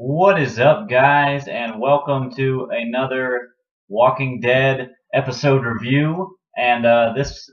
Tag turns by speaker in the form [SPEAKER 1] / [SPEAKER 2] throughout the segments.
[SPEAKER 1] What is up, guys, and welcome to another Walking Dead episode review. And this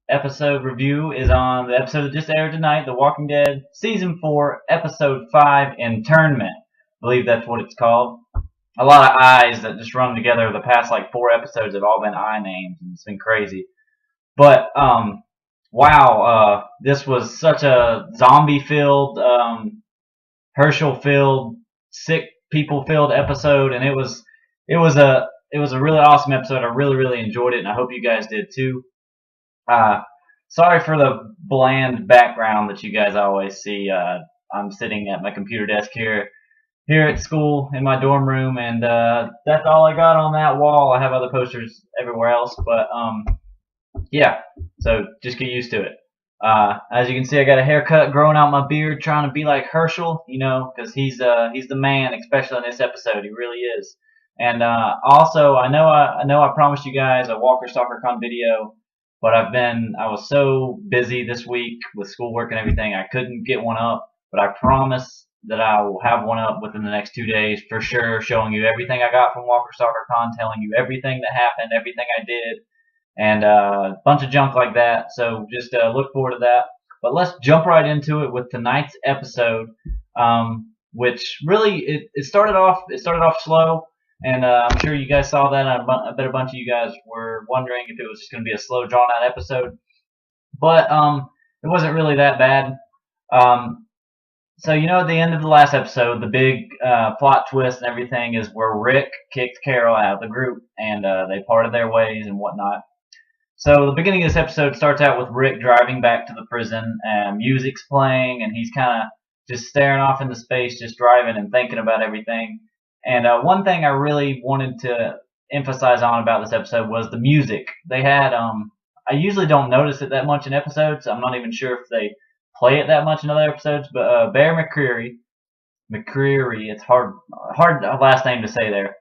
[SPEAKER 1] episode review is on the episode that just aired tonight, The Walking Dead Season 4, Episode 5, Internment. I believe that's what it's called. A lot of I's that just run together. The past, like, 4 episodes have all been I names, and it's been crazy. But, wow, this was such a zombie-filled, Herschel-filled, sick people-filled episode, and it was a really awesome episode. I really enjoyed it, and I hope you guys did too. Uh, Sorry for the bland background that you guys always see. I'm sitting at my computer desk here at school in my dorm room, and that's all I got on that wall. I have other posters everywhere else, but yeah. So just get used to it. As you can see, I got a haircut, growing out my beard, trying to be like Herschel, because he's the man, especially in this episode. He really is. And also, I promised you guys a Walker Stalker Con video, but I was so busy this week with schoolwork and everything, I couldn't get one up. But I promise that I will have one up within the next 2 days for sure, showing you everything I got from Walker Stalker Con, telling you everything that happened, everything I did, and a bunch of junk like that. So just look forward to that. But let's jump right into it with tonight's episode, which really it started off slow, and I'm sure you guys saw that. I bet a bunch of you guys were wondering if it was just going to be a slow, drawn out episode, but it wasn't really that bad. So at the end of the last episode, the big plot twist and everything is where Rick kicked Carol out of the group, and they parted their ways and whatnot. So the beginning of this episode starts out with Rick driving back to the prison, and music's playing, and he's kind of just staring off into space, just driving and thinking about everything. And one thing I really wanted to emphasize on about this episode was the music. They had, I usually don't notice it that much in episodes. I'm not even sure if they play it that much in other episodes, but Bear McCreary, it's hard last name to say there.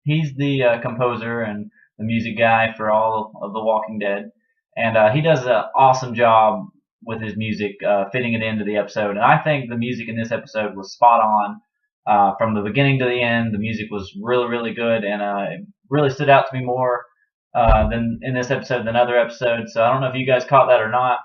[SPEAKER 1] He's the composer and the music guy for all of The Walking Dead, and he does an awesome job with his music, fitting it into the episode. And I think the music in this episode was spot on from the beginning to the end. The music was really good, and it really stood out to me more than in this episode than other episodes. So I don't know if you guys caught that or not.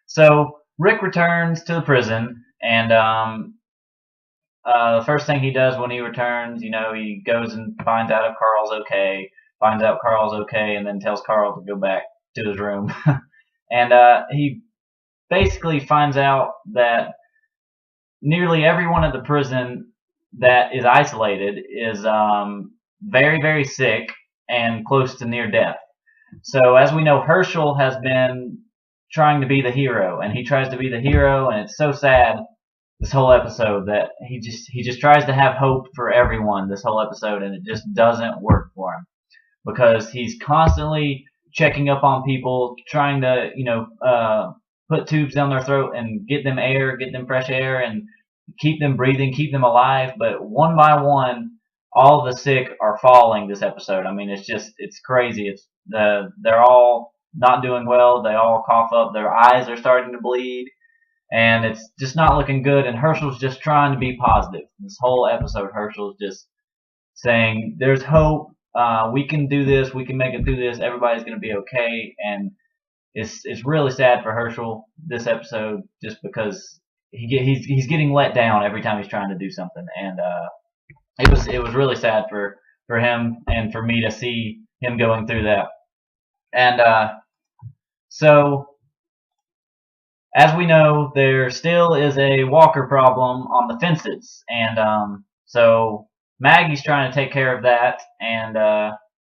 [SPEAKER 1] So Rick returns to the prison, and the first thing he does when he returns, he goes and finds out if Carl's okay, and then tells Carl to go back to his room. And he basically finds out that nearly everyone at the prison that is isolated is very sick and close to near death. So as we know, Herschel has been trying to be the hero, and he tries to be the hero, and it's so sad this whole episode that he just tries to have hope for everyone this whole episode, and it just doesn't work for him because he's constantly checking up on people, trying to put tubes down their throat and get them fresh air, and keep them breathing, keep them alive. But one by one, all the sick are falling this episode. I mean, it's crazy. They're all not doing well. They all cough up. Their eyes are starting to bleed. And it's just not looking good, and Herschel's just trying to be positive. This whole episode, Herschel's just saying, there's hope, we can do this, we can make it through this, everybody's going to be okay. And it's really sad for Herschel, this episode, just because he's getting let down every time he's trying to do something. And it was really sad for him and for me to see him going through that. And so as we know, there still is a walker problem on the fences, and so Maggie's trying to take care of that. And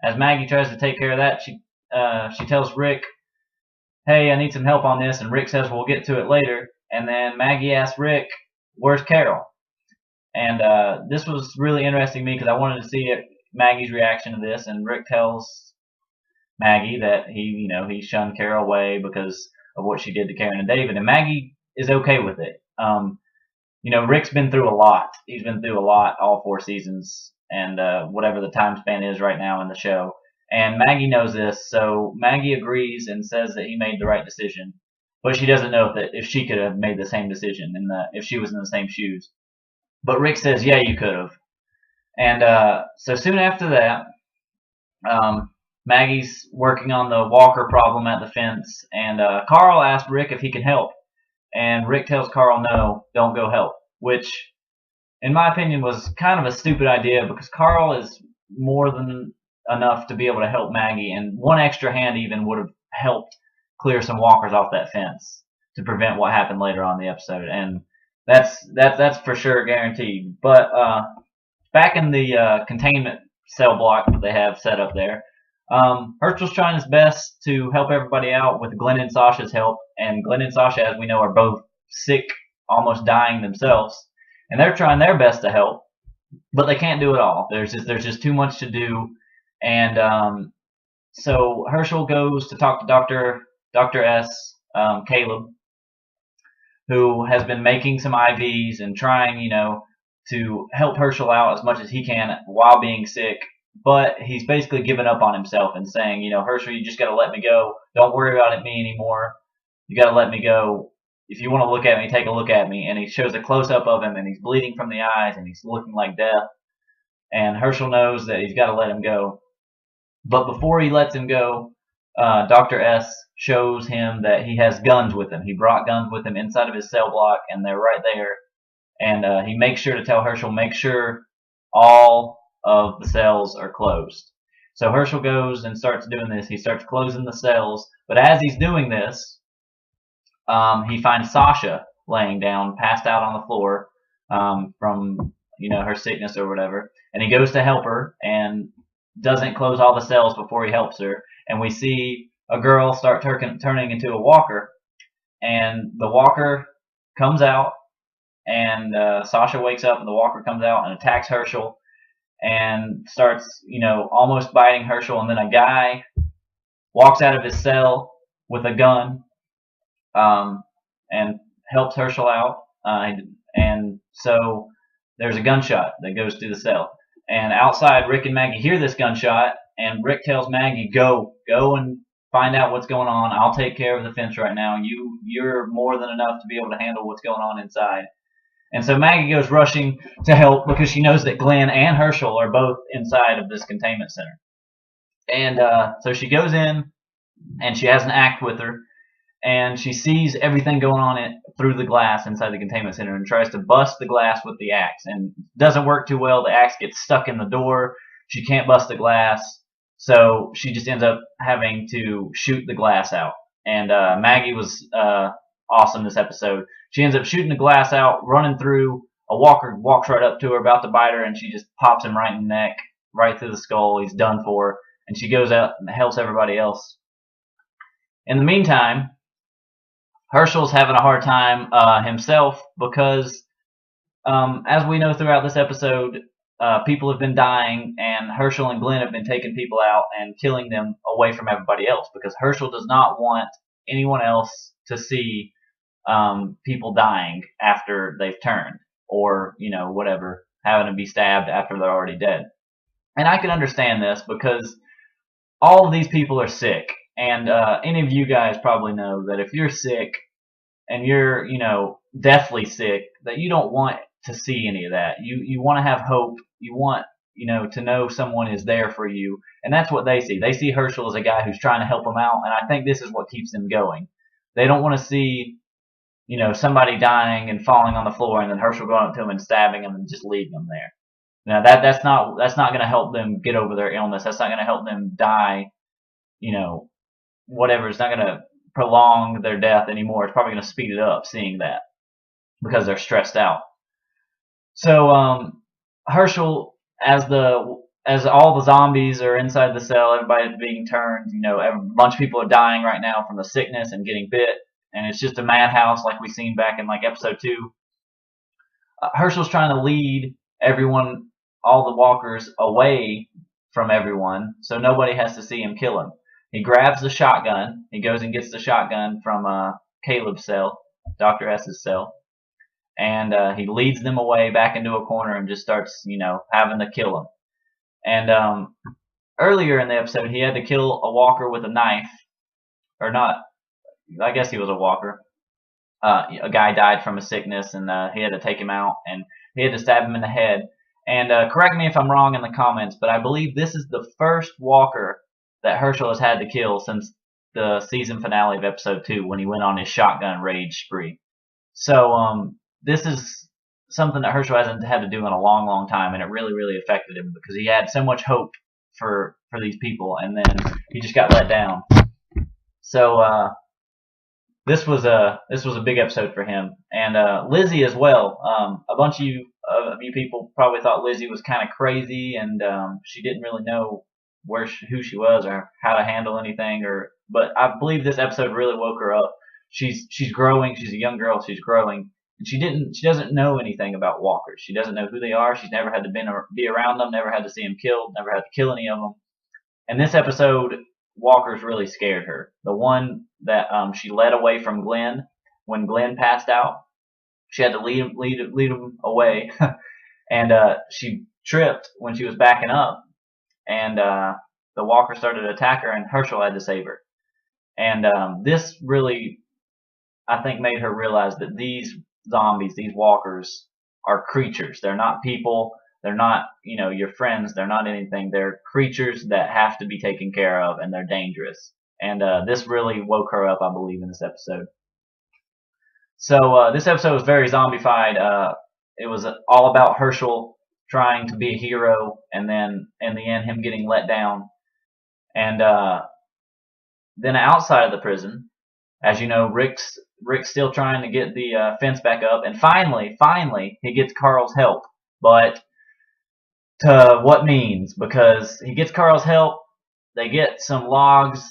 [SPEAKER 1] as Maggie tries to take care of that, she tells Rick, "Hey, I need some help on this," and Rick says, "We'll get to it later." And then Maggie asks Rick, "Where's Carol?" And this was really interesting to me because I wanted to see Maggie's reaction to this. And Rick tells Maggie that he shunned Carol away because of what she did to Karen and David, and Maggie is okay with it. Rick's been through a lot. He's been through a lot all 4 seasons, and whatever the time span is right now in the show. And Maggie knows this, so Maggie agrees and says that he made the right decision. but she doesn't know if she could have made the same decision if she was in the same shoes. But Rick says, yeah, you could have. And so soon after that, Maggie's working on the walker problem at the fence, and Carl asks Rick if he can help. And Rick tells Carl, no, don't go help, which, in my opinion, was kind of a stupid idea because Carl is more than enough to be able to help Maggie, and one extra hand even would have helped clear some walkers off that fence to prevent what happened later on in the episode, and that's for sure guaranteed. But back in the containment cell block that they have set up there, Herschel's trying his best to help everybody out with Glenn and Sasha's help, and Glenn and Sasha, as we know, are both sick, almost dying themselves, and they're trying their best to help, but they can't do it all. There's just too much to do, and so Herschel goes to talk to Dr. S, Caleb, who has been making some IVs and trying, to help Herschel out as much as he can while being sick. But he's basically given up on himself and saying, Herschel, you just got to let me go. Don't worry about me anymore. You got to let me go. If you want to look at me, take a look at me. And he shows a close-up of him, and he's bleeding from the eyes, and he's looking like death. And Herschel knows that he's got to let him go. But before he lets him go, Dr. S shows him that he has guns with him. He brought guns with him inside of his cell block, and they're right there. And he makes sure to tell Herschel, make sure all of the cells are closed. So Herschel goes and starts doing this. He starts closing the cells. But as he's doing this, he finds Sasha laying down, passed out on the floor from her sickness or whatever. And he goes to help her and doesn't close all the cells before he helps her. And we see a girl start turning into a walker. And the walker comes out. And Sasha wakes up, and the walker comes out and attacks Herschel and starts, almost biting Herschel. And then a guy walks out of his cell with a gun and helps Herschel out. And so there's a gunshot that goes through the cell. And outside, Rick and Maggie hear this gunshot, and Rick tells Maggie, go and find out what's going on. I'll take care of the fence right now. You're more than enough to be able to handle what's going on inside. And so Maggie goes rushing to help because she knows that Glenn and Herschel are both inside of this containment center. And so she goes in, and she has an axe with her, and she sees everything going on through the glass inside the containment center and tries to bust the glass with the axe. And it doesn't work too well. The axe gets stuck in the door. She can't bust the glass, so she just ends up having to shoot the glass out. And Maggie was awesome this episode. She ends up shooting the glass out, running through. A walker walks right up to her, about to bite her, and she just pops him right in the neck, right through the skull. He's done for. And she goes out and helps everybody else. In the meantime, Herschel's having a hard time himself because, as we know throughout this episode, people have been dying, and Herschel and Glenn have been taking people out and killing them away from everybody else because Herschel does not want anyone else to see people dying after they've turned, or whatever, having to be stabbed after they're already dead. And I can understand this because all of these people are sick, and any of you guys probably know that if you're sick and you're deathly sick, that you don't want to see any of that. You want to have hope. You want to know someone is there for you, and that's what they see. They see Herschel as a guy who's trying to help them out, and I think this is what keeps them going. They don't want to see somebody dying and falling on the floor, and then Herschel going up to him and stabbing him and just leaving them there. Now that's not going to help them get over their illness. That's not going to help them die. Whatever. It's not going to prolong their death anymore. It's probably going to speed it up seeing that because they're stressed out. So Herschel, as all the zombies are inside the cell, everybody's being turned. A bunch of people are dying right now from the sickness and getting bit. And it's just a madhouse like we seen back in episode 2. Herschel's trying to lead everyone, all the walkers, away from everyone so nobody has to see him kill him. He grabs the shotgun. He goes and gets the shotgun from Caleb's cell, Dr. S's cell. And he leads them away back into a corner and just starts, having to kill them. And earlier in the episode, he had to kill a walker with a knife. Or not. I guess he was a walker. A guy died from a sickness, and he had to take him out, and he had to stab him in the head. And correct me if I'm wrong in the comments, but I believe this is the first walker that Herschel has had to kill since the season finale of episode 2 when he went on his shotgun rage spree. So this is something that Herschel hasn't had to do in a long, long time, and it really, really affected him because he had so much hope for these people, and then he just got let down. So this was a big episode for him, and Lizzie as well. A bunch of you people probably thought Lizzie was kind of crazy, and she didn't really know who she was or how to handle anything. But I believe this episode really woke her up. She's growing. She's a young girl. She's growing, and she doesn't know anything about walkers. She doesn't know who they are. She's never had to be around them. Never had to see them killed. Never had to kill any of them. And this episode, walkers really scared her. The one that she led away from Glenn when Glenn passed out, she had to lead him away, and she tripped when she was backing up, and the walker started to attack her, and Herschel had to save her. And this really, I think, made her realize that these zombies, these walkers, are creatures. They're not people. They're not, your friends. They're not anything. They're creatures that have to be taken care of, and they're dangerous. And this really woke her up, I believe, in this episode. So this episode was very zombified. It was all about Herschel trying to be a hero, and then in the end, him getting let down. And then outside of the prison, as you know, Rick's still trying to get the fence back up, and finally, he gets Carl's help. But to what means? Because he gets Carl's help, they get some logs,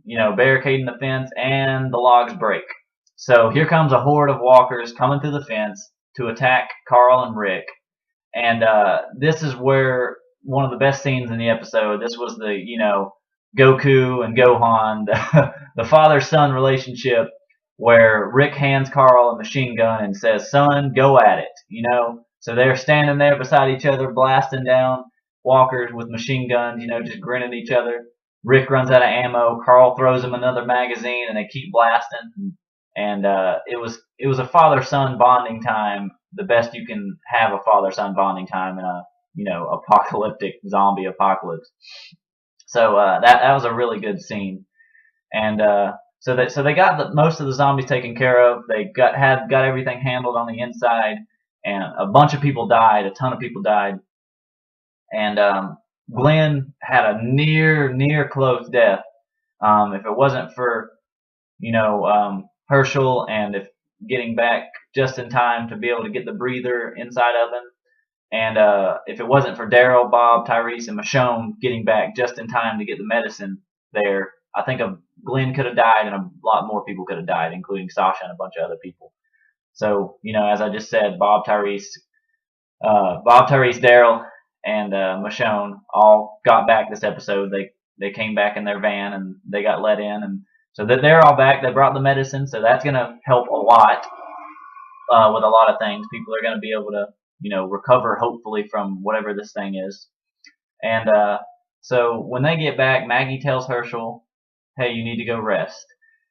[SPEAKER 1] barricading the fence, and the logs break. So here comes a horde of walkers coming through the fence to attack Carl and Rick. And this is where one of the best scenes in the episode. This was the, Goku and Gohan, the father-son relationship, where Rick hands Carl a machine gun and says, "Son, go at it." So they're standing there beside each other, blasting down walkers with machine guns, just grinning at each other. Rick runs out of ammo. Carl throws him another magazine, and they keep blasting. And it was a father-son bonding time, the best you can have a father-son bonding time in a apocalyptic zombie apocalypse. So that was a really good scene. And so they got most of the zombies taken care of. They got everything handled on the inside, and a bunch of people died. A ton of people died. And Glenn had a near close death. If it wasn't for Herschel, and if getting back just in time to be able to get the breather inside of him, and if it wasn't for Daryl, Bob, Tyrese, and Michonne getting back just in time to get the medicine there, I think Glenn could have died, and a lot more people could have died, including Sasha and a bunch of other people. So, as I just said, Bob, Tyrese, Daryl, and Michonne all got back this episode. They came back in their van, and they got let in, and so that they're all back. They brought the medicine, so that's going to help a lot with a lot of things. People are going to be able to, recover hopefully from whatever this thing is. And so when they get back, Maggie tells Herschel, "Hey, you need to go rest."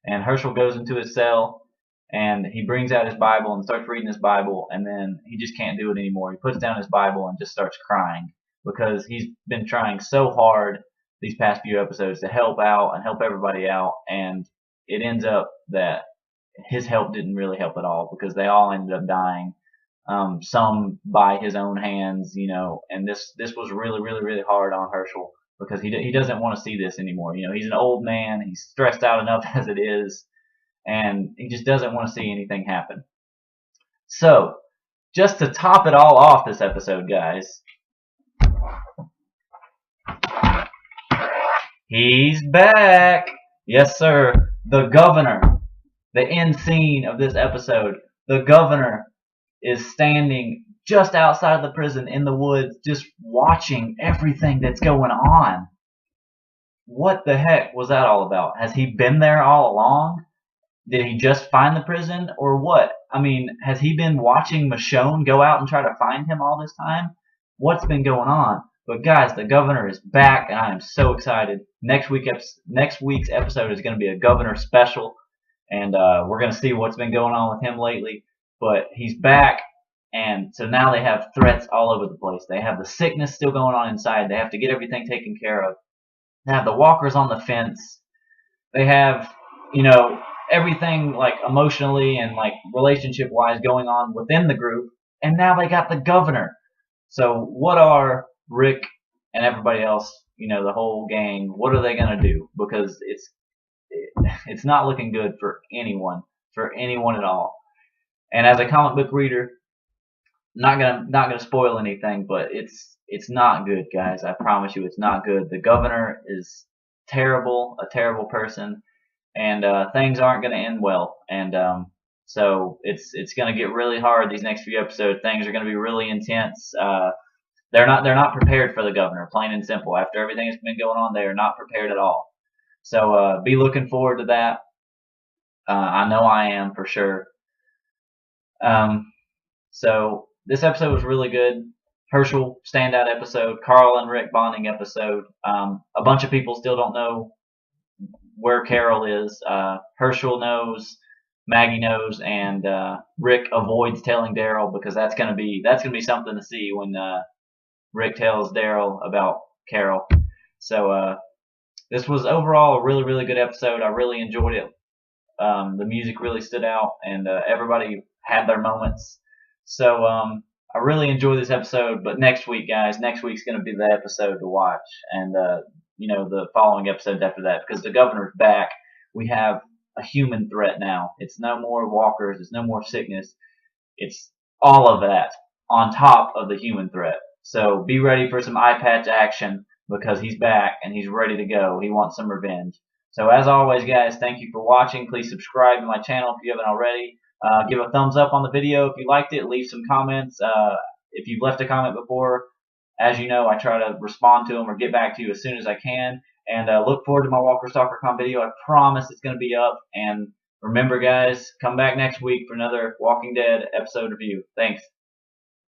[SPEAKER 1] And Herschel goes into his cell, and he brings out his Bible and starts reading his Bible, and then he just can't do it anymore. He puts down his Bible and just starts crying because he's been trying so hard these past few episodes to help out and help everybody out, and it ends up that his help didn't really help at all because they all ended up dying, some by his own hands, and this was really, really, really hard on Herschel because he doesn't want to see this anymore. He's an old man, he's stressed out enough as it is, and he just doesn't want to see anything happen. So, just to top it all off this episode, guys, he's back! Yes, sir. The governor. The end scene of this episode. The governor is standing just outside of the prison in the woods, just watching everything that's going on. What the heck was that all about? Has he been there all along? Did he just find the prison, or what? I mean, has he been watching Michonne go out and try to find him all this time? What's been going on? But guys, the governor is back, and I am so excited. Next week's episode is going to be a governor special. and we're going to see what's been going on with him lately. But he's back, and so now they have threats all over the place. They have the sickness still going on inside. They have to get everything taken care of. They have the walkers on the fence. They have, you know, everything like emotionally and like relationship wise going on within the group. And now they got the governor. So what are Rick and everybody else, you know, the whole gang, what are they gonna do? Because it's not looking good for anyone at all. And as a comic book reader, not gonna spoil anything, but it's not good, guys. I promise you, it's not good. The governor is terrible, a terrible person, and things aren't gonna end well. And so it's gonna get really hard these next few episodes. Things are gonna be really intense. They're not prepared for the governor, plain and simple. After everything that's been going on, they are not prepared at all. So be looking forward to that. I know I am for sure. Um, so this episode was really good. Herschel standout episode. Carl and Rick bonding episode. A bunch of people still don't know where Carol is. Herschel knows, Maggie knows, and Rick avoids telling Daryl because that's gonna be something to see when Rick tells Daryl about Carol. So this was overall a really, really good episode. I really enjoyed it. The music really stood out, and everybody had their moments. So I really enjoyed this episode. But next week, guys, next week's going to be the episode to watch, and you know, the following episodes after that, because the governor's back. We have a human threat now. It's no more walkers. It's no more sickness. It's all of that on top of the human threat. So be ready for some eye patch action because he's back and he's ready to go. He wants some revenge. So as always, guys, thank you for watching. Please subscribe to my channel if you haven't already. Give a thumbs up on the video if you liked it. Leave some comments. If you've left a comment before, as you know, I try to respond to them or get back to you as soon as I can. And look forward to my Walker Stalker Con video. I promise it's going to be up. And remember, guys, come back next week for another Walking Dead episode review. Thanks.